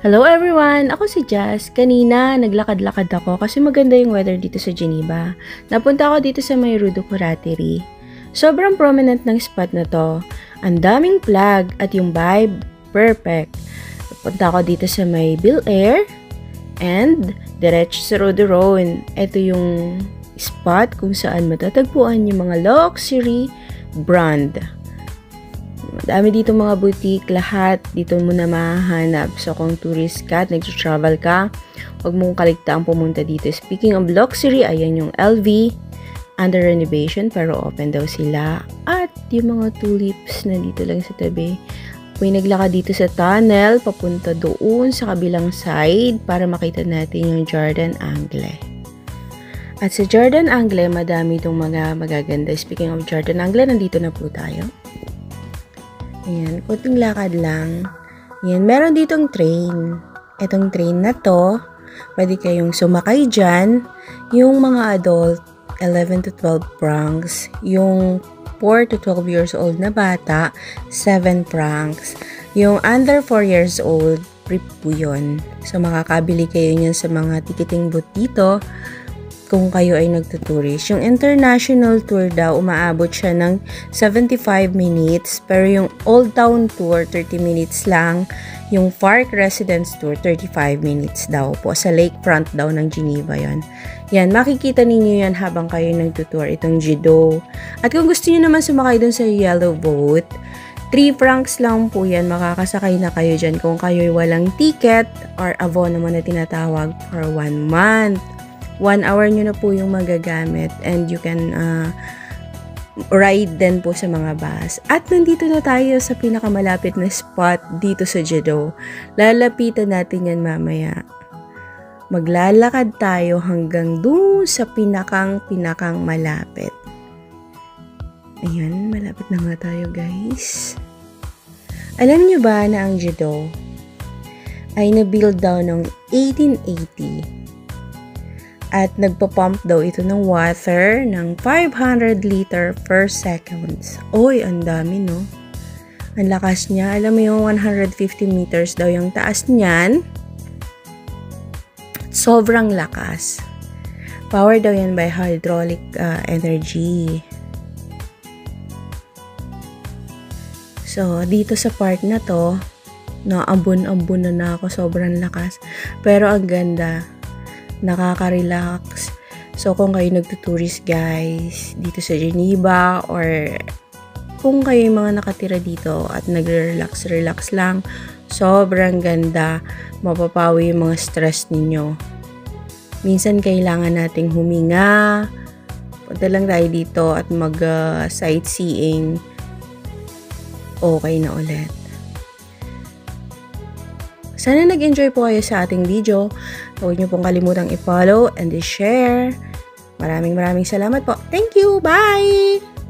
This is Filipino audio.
Hello everyone! Ako si Jazz. Kanina, naglakad-lakad ako kasi maganda yung weather dito sa Geneva. Napunta ako dito sa may Rue du Coraterie. Sobrang prominent ng spot na to. Ang daming flag at yung vibe, perfect. Napunta ako dito sa may Bel Air and diretso sa Rue du Rhône. Ito yung spot kung saan matatagpuan yung mga luxury brand. Madami dito mga boutique, lahat dito mo na mahanap. So kung tourist ka at nag-travel ka, huwag mong kaligtaang pumunta dito. Speaking of luxury, ayan yung LV, under renovation pero open daw sila. At yung mga tulips na dito lang sa tabi. May naglakad dito sa tunnel, papunta doon sa kabilang side para makita natin yung Jardin Anglais. At sa Jardin Anglais, madami itong mga magaganda. Speaking of Jardin Anglais, nandito na po tayo. Ayan, kunting lakad lang. Ayan, meron ditong train. Itong train na to, pwede kayong sumakay dyan. Yung mga adult, 11 to 12 francs. Yung 4 to 12 years old na bata, 7 francs. Yung under 4 years old, free po yun. So, makakabili kayo niyan sa mga ticketing booth dito kung kayo ay nagtuturist. Yung international tour daw, umaabot siya ng 75 minutes. Pero yung Old Town Tour, 30 minutes lang. Yung Park Residence Tour, 35 minutes daw po. Sa lakefront daw ng Geneva yon. Yan, makikita ninyo yan habang kayo nagtutour itong Jidot. At kung gusto niyo naman sumakay dun sa Yellow Boat, 3 francs lang po yan. Makakasakay na kayo dyan kung kayo'y walang ticket or avon naman na tinatawag for 1 month. 1 hour nyo na po yung magagamit and you can ride din po sa mga bus. At nandito na tayo sa pinakamalapit na spot dito sa Jidot. Lalapitan natin yan mamaya. Maglalakad tayo hanggang doon sa pinakang malapit. Ayan, malapit na nga tayo guys. Alam nyo ba na ang Jidot ay na-build daw noong 1880? At nagpa-pump daw ito ng water ng 500 liter per seconds. Oy, ang dami no? Ang lakas niya. Alam mo yung 150 meters daw yung taas niyan. Sobrang lakas. Power daw yan by hydraulic energy. So, dito sa part na to, naambun-ambun na ako. Sobrang lakas. Pero ang ganda. Nakaka-relax. So, kung kayo nagtuturist guys, dito sa Geneva, or kung kayo yung mga nakatira dito at nagre-relax lang, sobrang ganda. Mapapawi yung mga stress ninyo. Minsan, kailangan nating huminga. Punta lang tayo dito at mag-sightseeing. Okay na ulit. Sana nag-enjoy po kayo sa ating video. Huwag niyo pong kalimutang i-follow and i-share. Maraming salamat po. Thank you! Bye!